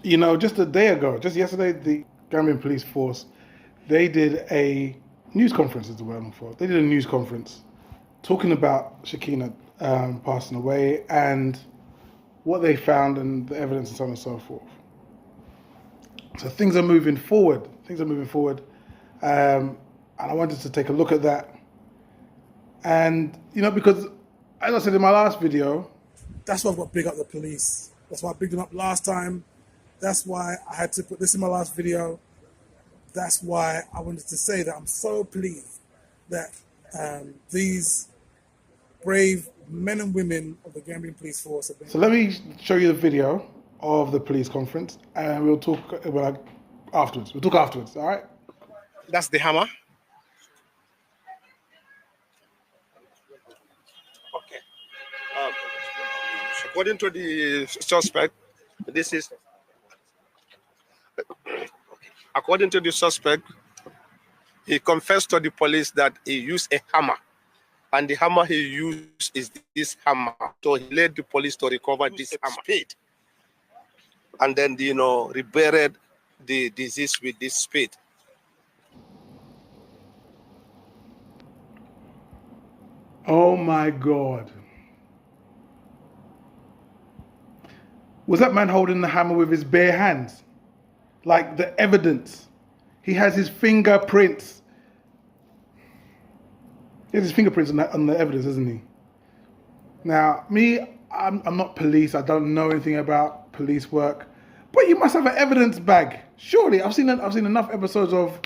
You know, just a day ago, just yesterday, the Gambian police force, they did a news conference, is the word I'm for. They did a news conference talking about Shakina passing away and what they found and the evidence and so on and so forth. So things are moving forward. And I wanted to take a look at that. And, you know, because as I said in my last video, that's why I've got to big up the police. That's why I bigged them up last time. That's why I had to put this in my last video. That's why I wanted to say that I'm so pleased that these brave men and women of the Gambian police force have been... So let me show you the video of the police conference and we'll talk afterwards. We'll talk afterwards, all right? That's the hammer. Okay. According to the suspect, this is... According to the suspect, he confessed to the police that he used a hammer. And the hammer he used is this hammer. So he led the police to recover this hammer. Spade. And then, you know, reburied the disease with this spade. Oh my God. Was that man holding the hammer with his bare hands? Like the evidence. He has his fingerprints. He has his fingerprints on the evidence, isn't he? Now, me, I'm not police. I don't know anything about police work. But you must have an evidence bag. Surely, I've seen enough episodes of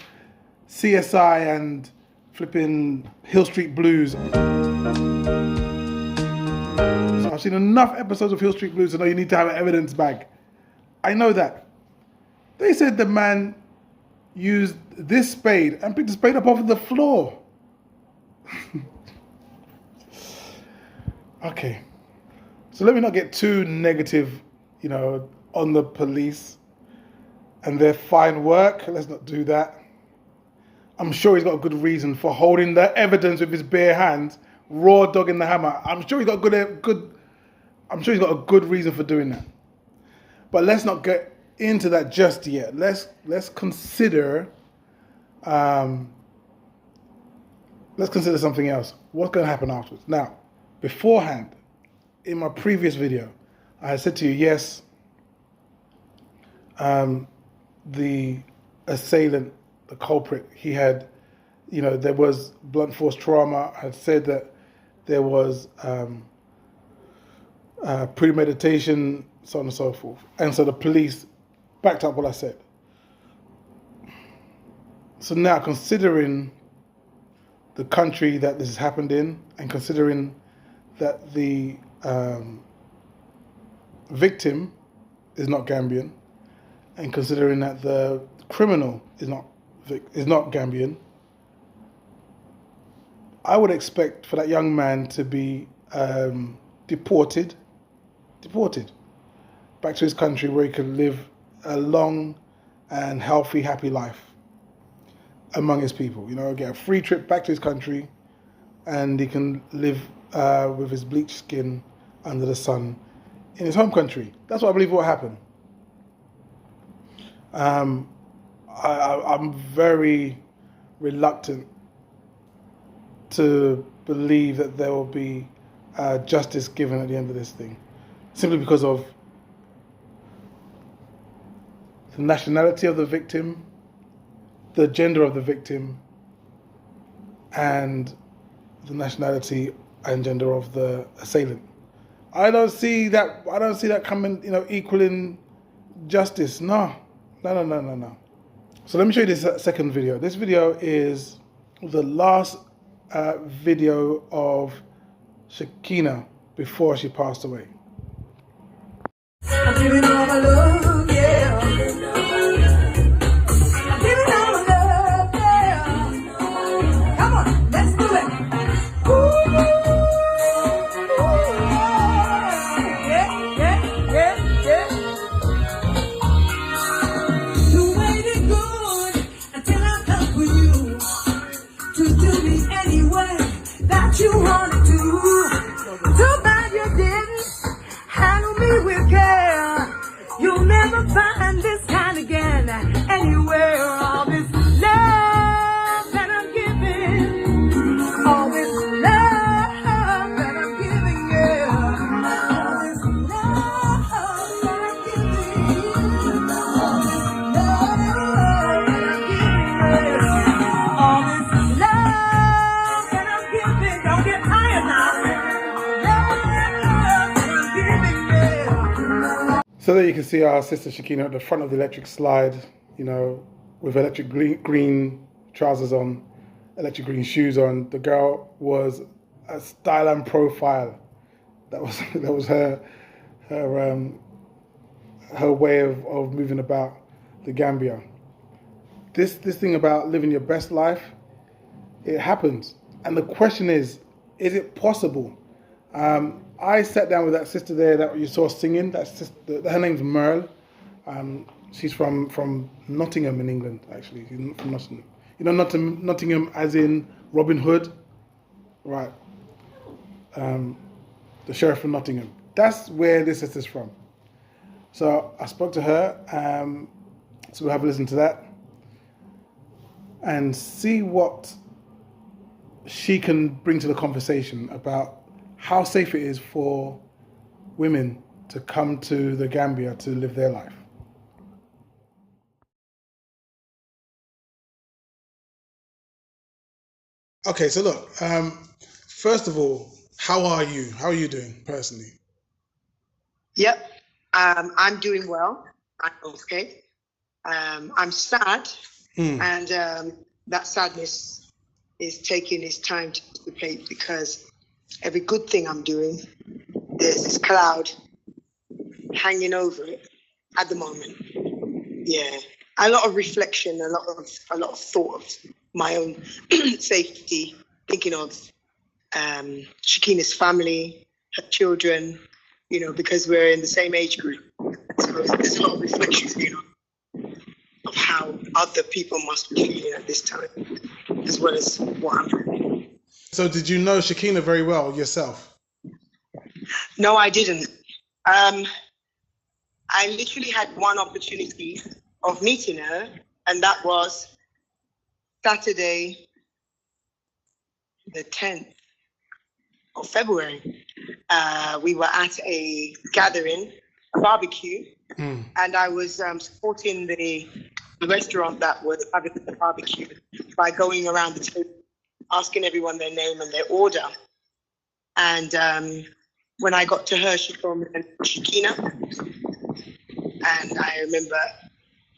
CSI and flipping Hill Street Blues. So I've seen enough episodes of Hill Street Blues to know you need to have an evidence bag. I know that. They said the man used this spade and picked the spade up off the floor. Okay. So let me not get too negative, you know, on the police and their fine work. Let's not do that. I'm sure he's got a good reason for holding the evidence with his bare hands, raw dogging the hammer. I'm sure he's got a good reason for doing that. But let's not get into that just yet. Let's consider something else. What's going to happen afterwards? Now, beforehand, in my previous video, I said to you, yes, the assailant, the culprit, he had, you know, there was blunt force trauma. I had said that there was premeditation, so on and so forth. And so the police backed up what I said. So now, considering the country that this has happened in, and considering that the victim is not Gambian, and considering that the criminal is not Gambian, I would expect for that young man to be deported back to his country where he could live a long and healthy, happy life among his people. You know, get a free trip back to his country, and he can live with his bleached skin under the sun in his home country. That's what I believe will happen. I'm very reluctant to believe that there will be justice given at the end of this thing, simply because of the nationality of the victim, the gender of the victim, and the nationality and gender of the assailant. I don't see that coming, you know, equaling justice. No. So let me show you this second video. This video is the last video of Shakina before she passed away. I'm giving all my love, yeah. I'm giving all my love, yeah. Come on, let's do it. Ooh, yeah. You waited good until I come for you to do me any way that you wanted to. Too bad you didn't handle me with care. You'll never never find this kind again anywhere. All this love that I'm giving, all this love that I'm giving you, all this love that I'm giving, all this love that I'm giving, all this love that I'm giving. Don't get tired now. Love that I'm giving you. So there you can see our sister Shakina at the front of the electric slide, you know, with electric green trousers on, electric green shoes on. The girl was a style and profile. That was her way of moving about the Gambia. This thing about living your best life, it happens. And the question is it possible? I sat down with that sister there that you saw singing. That sister, her name's Merle. She's from Nottingham in England, actually. She's from Nottingham. You know Nottingham as in Robin Hood? Right. The Sheriff of Nottingham. That's where this sister's from. So I spoke to her. So we'll have a listen to that and see what she can bring to the conversation about how safe it is for women to come to the Gambia to live their life. Okay, so look, first of all, how are you? How are you doing personally? Yep, I'm doing well. I'm okay. I'm sad, and that sadness is taking its time to dissipate because every good thing I'm doing, there's this cloud hanging over it at the moment. Yeah, a lot of reflection, a lot of thought of my own safety, thinking of Shakina's family, her children, you know, because we're in the same age group. So there's a lot of reflections going on of how other people must be feeling at this time, as well as what I'm feeling. So did you know Shakina very well yourself? No, I didn't. I literally had one opportunity of meeting her, and that was Saturday, the 10th of February. We were at a gathering, a barbecue, and I was supporting the restaurant that was having the barbecue by going around the table, asking everyone their name and their order. And when I got to her, she told me Shakina. And I remember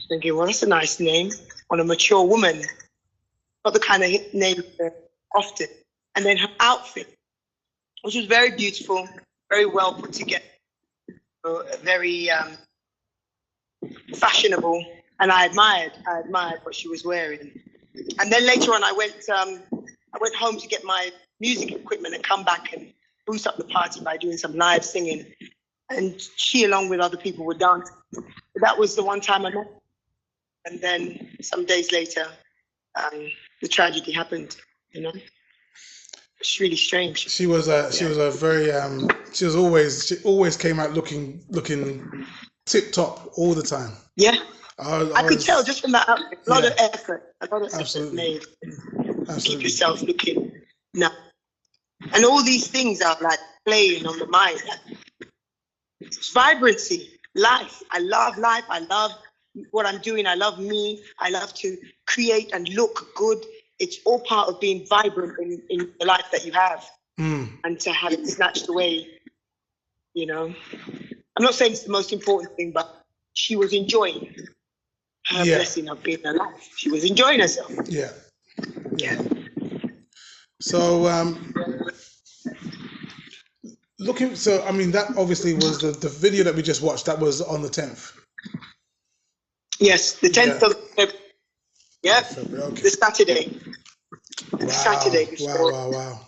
thinking, well, that's a nice name on a mature woman. Not the kind of name often. And then her outfit, which was very beautiful, very well put together, very fashionable. And I admired what she was wearing. And then later on, I went home to get my music equipment and come back and boost up the party by doing some live singing. And she, along with other people, were dancing. That was the one time I met her. And then some days later, the tragedy happened. You know, it's really strange. She was a very she always came out looking tip top all the time. Yeah. I could tell just from that outfit, a lot of effort made to keep yourself looking now. And all these things are like playing on the mind. It's vibrancy, life. I love life. I love what I'm doing. I love me. I love to create and look good. It's all part of being vibrant in the life that you have. And to have it snatched away, you know. I'm not saying it's the most important thing, but she was enjoying her blessing of being alive. She was enjoying herself. Yeah. Yeah. So I mean, that obviously was the video that we just watched. That was on the 10th. Yes, the 10th of February. Yeah, okay. The Saturday. Wow. The Saturday before. Wow.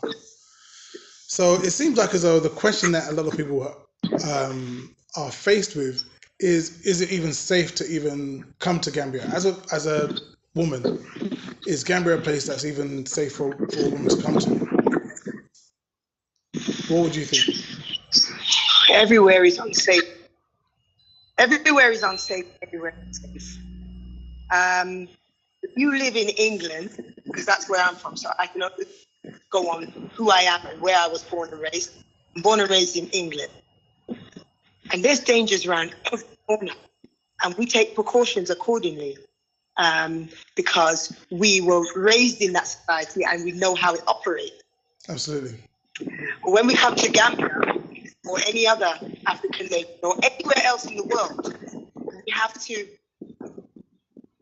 So it seems like as though the question that a lot of people are faced with is it even safe to even come to Gambia as a woman? Is Gambia a place that's even safe for a woman to come to? What would you think? Everywhere is unsafe. Everywhere is unsafe. Everywhere is safe. If you live in England, because that's where I'm from, so I can go on who I am and where I was born and raised. I'm born and raised in England. And there's dangers around every corner. And we take precautions accordingly because we were raised in that society and we know how it operates. Absolutely. When we come to Gambia or any other African nation or anywhere else in the world, we have to,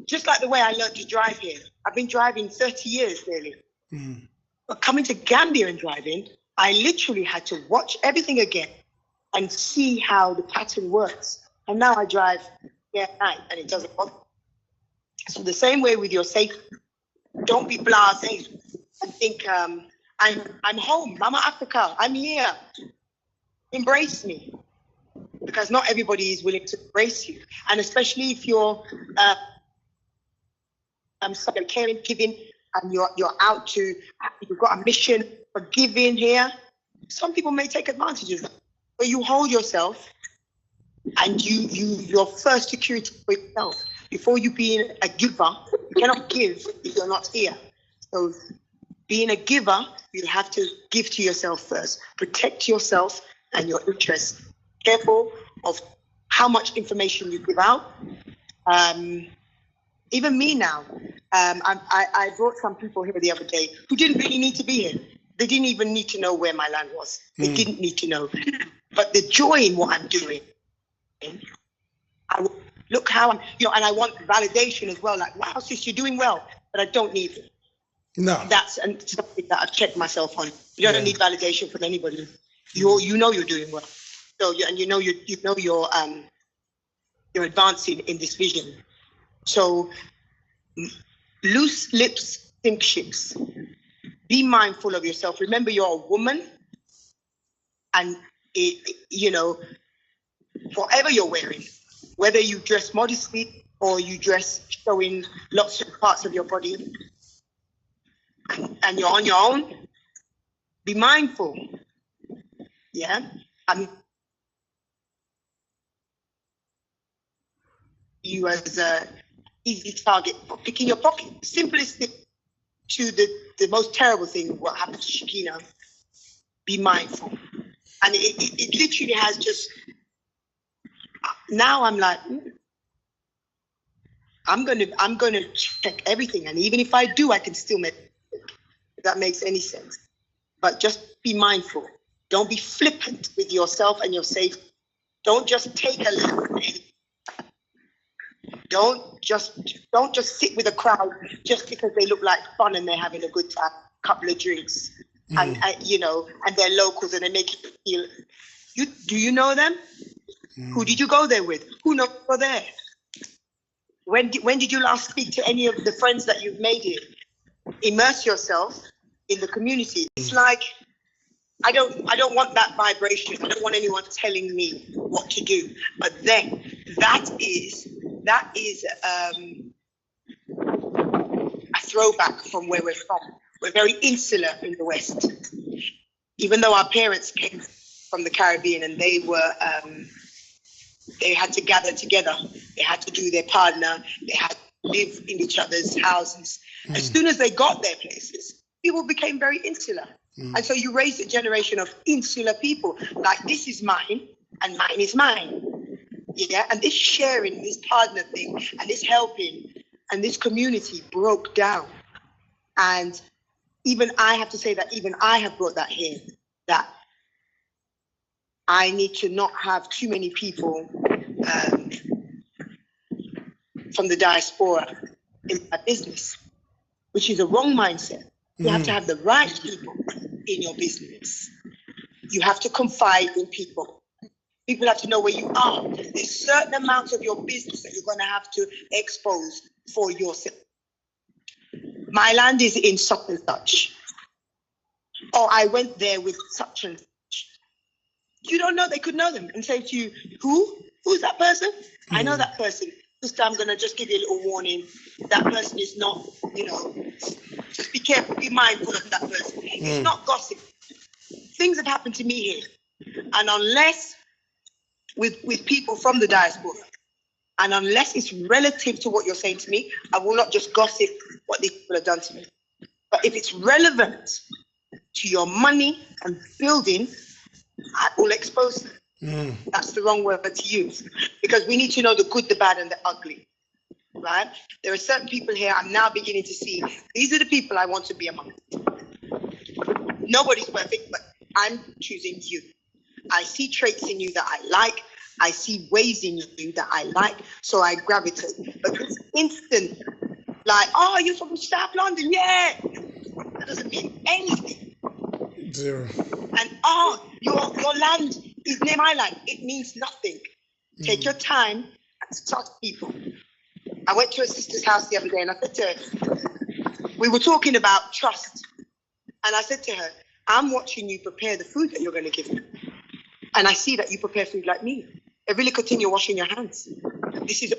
just like the way I learned to drive here. I've been driving 30 years, really. Mm. But coming to Gambia and driving, I literally had to watch everything again and see how the pattern works. And now I drive here at night and it doesn't bother. So the same way with your safety, don't be blasé and think, I'm home, Mama Africa, I'm here. Embrace me. Because not everybody is willing to embrace you. And especially if you're caring, giving, and you're out to, you've got a mission for giving here. Some people may take advantage of that. But you hold yourself and your first security for yourself. Before you being a giver, you cannot give if you're not here. So being a giver, you have to give to yourself first. Protect yourself and your interests. Careful of how much information you give out. Even me now, I brought some people here the other day who didn't really need to be here. They didn't even need to know where my land was. They didn't need to know. But the joy in what I'm doing, look how I'm, and I want validation as well. Like, wow, sis, you're doing well, but I don't need it. No. That's something that I've checked myself on. You don't need validation from anybody. You know you're doing well. So you're advancing in this vision. So loose lips sink ships. Be mindful of yourself. Remember, you're a woman, and whatever you're wearing, whether you dress modestly or you dress showing lots of parts of your body, and you're on your own, be mindful. Yeah, you as a easy target for picking your pocket. Simplest thing to the most terrible thing, what happened to Shakina. Be mindful, and it literally has just. Now I'm like, I'm gonna check everything, and even if I do, I can still make. If that makes any sense, but just be mindful. Don't be flippant with yourself and your safety. Don't just take a little. Don't just sit with a crowd just because they look like fun and they're having a good time, couple of drinks, and they're locals and they make you feel. Do you know them? Who did you go there with? Who knows you're there? When did you last speak to any of the friends that you've made here? Immerse yourself in the community. It's like I don't want that vibration. I don't want anyone telling me what to do. But then that is a throwback from where we're from. We're very insular in the West. Even though our parents came from the Caribbean and they were they had to gather together. They had to do their partner. They had to live in each other's houses. As soon as they got their places, people became very insular. And so you raised a generation of insular people. Like, this is mine and mine is mine. Yeah, and this sharing, this partner thing, and this helping, and this community broke down. And even I have to say that even I have brought that here, that I need to not have too many people from the diaspora in my business, which is a wrong mindset. You have to have the right people in your business. You have to confide in people. People have to know where you are. There's certain amounts of your business that you're going to have to expose for yourself. My land is in such and such. Or I went there with such and such. You don't know, they could know them and say to you, who's that person? I know that person. This time I'm going to just give you a little warning. That person is not, just be careful, be mindful of that person. It's not gossip. Things have happened to me here. And unless with people from the diaspora, And unless it's relative to what you're saying to me, I will not just gossip what these people have done to me. But if it's relevant to your money and building, I will expose them. That's the wrong word to use, because we need to know the good, the bad, and the ugly, right? There are certain people here I'm now beginning to see. These are the people I want to be among. Nobody's perfect, but I'm choosing you. I see traits in you that I like. I see ways in you that I like, so I gravitate. But this instant, like, oh, you're from South London, yeah, that doesn't mean anything. Zero. And oh, your land is near my land. It means nothing. Take your time and talk to people. I went to a sister's house the other day and I said to her, we were talking about trust. And I said to her, I'm watching you prepare the food that you're going to give me. And I see that you prepare food like me. Every little thing you're washing your hands. This is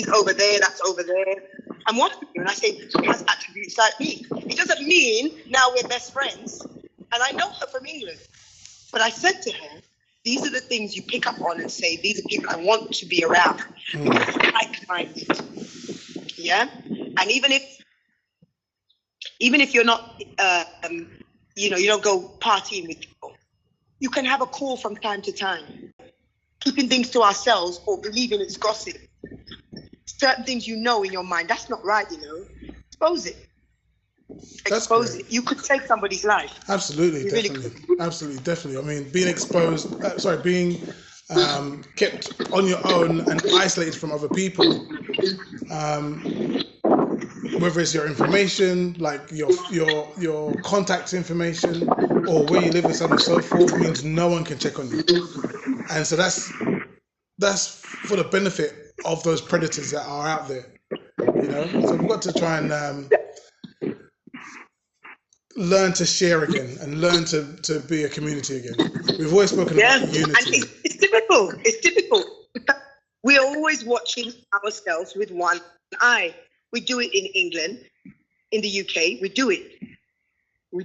over there, that's over there. I'm watching you and I say, he has attributes like me. It doesn't mean now we're best friends. And I know her from England. But I said to her, these are the things you pick up on and say, these are people I want to be around. Because they're like-minded. Yeah? And even if you're not, you don't go partying with people, you can have a call from time to time. Keeping things to ourselves or believing it's gossip. Certain things in your mind, that's not right, Expose it. Expose it. You could take somebody's life. Absolutely, You definitely. really could. Absolutely, definitely. I mean, being exposed, being kept on your own and isolated from other people, whether it's your information, like your contact information, or where you live and so on and so forth, means no one can check on you. And so that's for the benefit of those predators that are out there, So we've got to try and learn to share again and learn to be a community again. We've always spoken about unity. And it's difficult. It's difficult. We are always watching ourselves with one eye. We do it in England, in the UK. We do it. We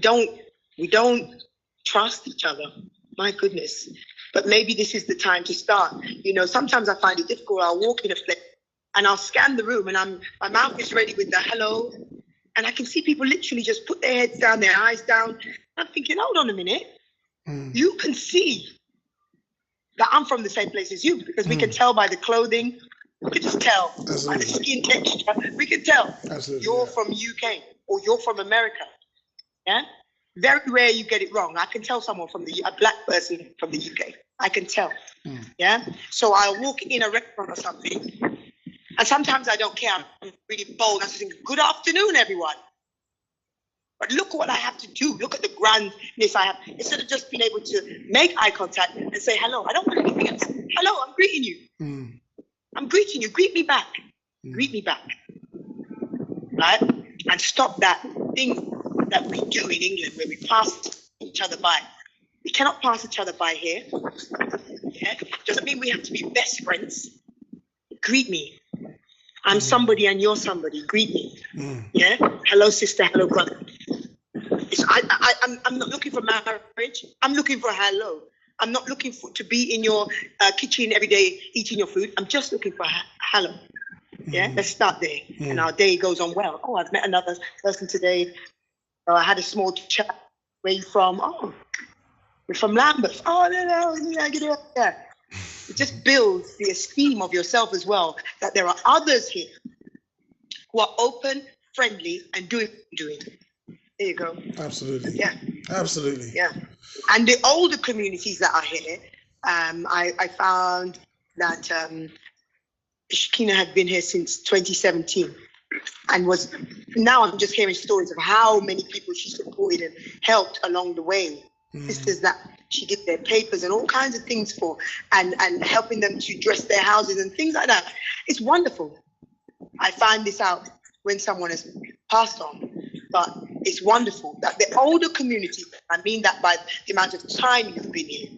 don't trust each other. My goodness. But maybe this is the time to start. Sometimes I find it difficult. I'll walk in a place and I'll scan the room and my mouth is ready with the hello. And I can see people literally just put their heads down, their eyes down. I'm thinking, hold on a minute. You can see that I'm from the same place as you, because we can tell by the clothing. We can just tell. Absolutely. By the skin texture. We can tell. Absolutely, you're from UK or you're from America. Yeah? Very rare you get it wrong. I can tell someone a black person from the UK. I can tell. Yeah? So I'll walk in a restaurant or something. And sometimes I don't care. I'm really bold. I think, good afternoon, everyone. But look what I have to do. Look at the grandness I have. Instead of just being able to make eye contact and say hello, I don't want anything else. Hello, I'm greeting you. I'm greeting you. Greet me back. Greet me back. Right? And stop that thing that we do in England where we pass each other by. We cannot pass each other by here. Yeah? Doesn't mean we have to be best friends. Greet me. I'm somebody and you're somebody. Greet me. Yeah? Hello, sister. Hello, brother. I'm not looking for marriage. I'm looking for hello. I'm not looking to be in your kitchen every day eating your food. I'm just looking for hello. Yeah? Let's start there. And our day goes on well. Oh, I've met another person today. I had a small chat. Where you from? Oh, we're from Lambeth. Oh, no. Yeah. It just builds the esteem of yourself as well, that there are others here who are open, friendly, and doing. There you go. Absolutely. Yeah. Absolutely. Yeah. And the older communities that are here, I found that Shakina had been here since 2017 and now I'm just hearing stories of how many people she supported and helped along the way. Sisters that she did their papers and all kinds of things for, and helping them to dress their houses and things like that. It's wonderful. I find this out when someone has passed on, but it's wonderful that the older community, I mean that by the amount of time you've been here,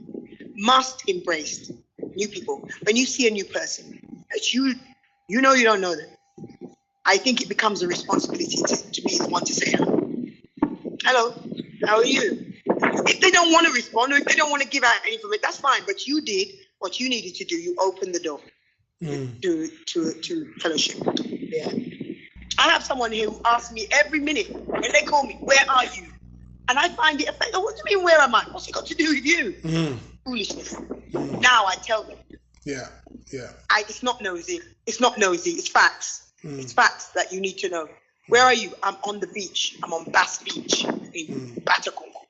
must embrace new people. When you see a new person, that you know you don't know them, I think it becomes a responsibility to be the one to say hello, how are you? If they don't want to respond or if they don't want to give out any information, that's fine. But you did what you needed to do. You opened the door. to fellowship. Yeah. I have someone who asks me every minute when they call me, "Where are you?" And I find it offensive. What do you mean, where am I? What's it got to do with you? Foolishness. Now I tell them. Yeah. It's not nosy. It's not nosy. It's facts. It's facts that you need to know. Where are you? I'm on the beach. I'm on Bass Beach in Batakongo.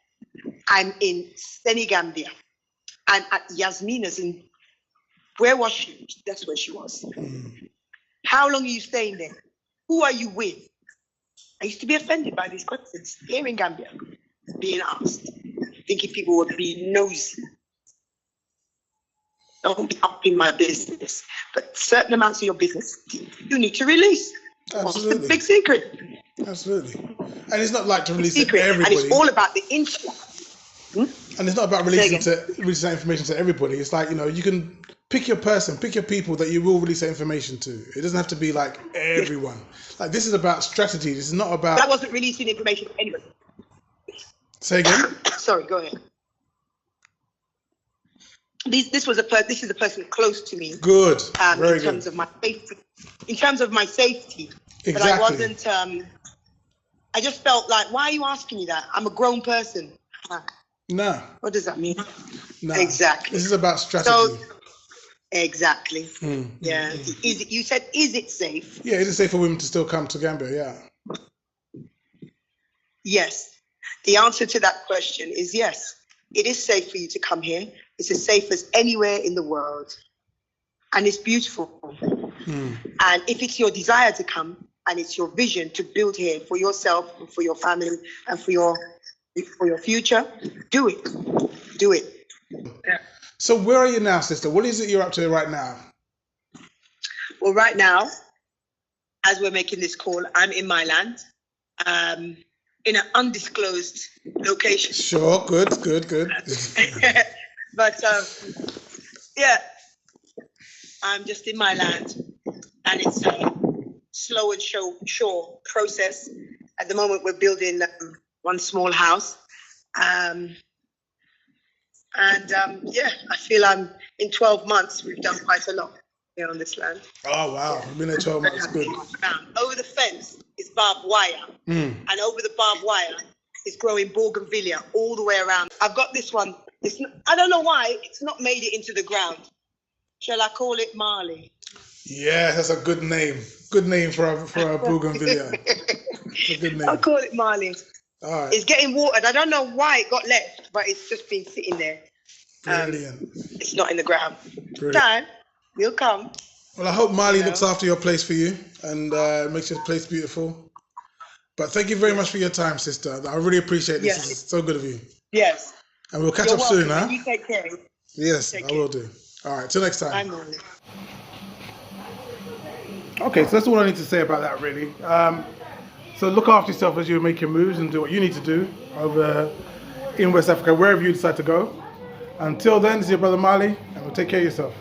I'm in Senegambia. I'm at Yasmina's in. Where was she? That's where she was. How long are you staying there? Who are you with? I used to be offended by these questions here in Gambia, being asked, thinking people would be nosy. Don't be up in my business. But certain amounts of your business, you need to release. Absolutely. What's the big secret? Absolutely. And it's not like to release it to Secret. everybody. And it's all about the inside. And it's not about releasing that information to everybody. It's like, you can pick your person, pick your people that you will release that information to. It doesn't have to be like everyone. Like, this is about strategy. This is not about... That wasn't releasing information to anybody. Say again? Sorry, go ahead. This is a person close to me. Good. Very in terms good. of my safety. In terms of my safety. Exactly. But I wasn't... I just felt like, why are you asking me that? I'm a grown person. No. What does that mean? No. Exactly. This is about strategy. So, exactly. Yeah. You said, is it safe? Yeah, it is safe for women to still come to Gambia, yeah. Yes. The answer to that question is yes. It is safe for you to come here. It's as safe as anywhere in the world. And it's beautiful. And if it's your desire to come and it's your vision to build here for yourself, and for your family, and for your future, do it. Do it. Yeah. So where are you now, sister? What is it you're up to right now? Well, right now, as we're making this call, I'm in my land, in an undisclosed location. Sure, good. But yeah, I'm just in my land, and it's a slow and sure process. At the moment, we're building one small house, and yeah, I feel in 12 months we've done quite a lot here on this land. Oh wow, we've been there 12 months, good. Over the fence is barbed wire, and over the barbed wire is growing bougainvillea all the way around. I've got this one. I don't know why it's not made it into the ground. Shall I call it Marley? Yeah, that's a good name. Good name for a bougainvillea. It's a good name. I'll call it Marley. All right. It's getting watered. I don't know why it got left, but it's just been sitting there. Brilliant. It's not in the ground. Brilliant. Time will come. Well, I hope Marley looks after your place for you and makes your place beautiful. But thank you very much for your time, sister. I really appreciate this. Yes. It's so good of you. Yes. And we'll catch You're up soon, welcome. huh? You take care. Yes, Take I care. will do. All right, till next time. I'm on it. Okay, so that's all I need to say about that, really. So look after yourself as you make your moves and do what you need to do over in West Africa, wherever you decide to go. Until then, this is your brother Marley, and we'll take care of yourself.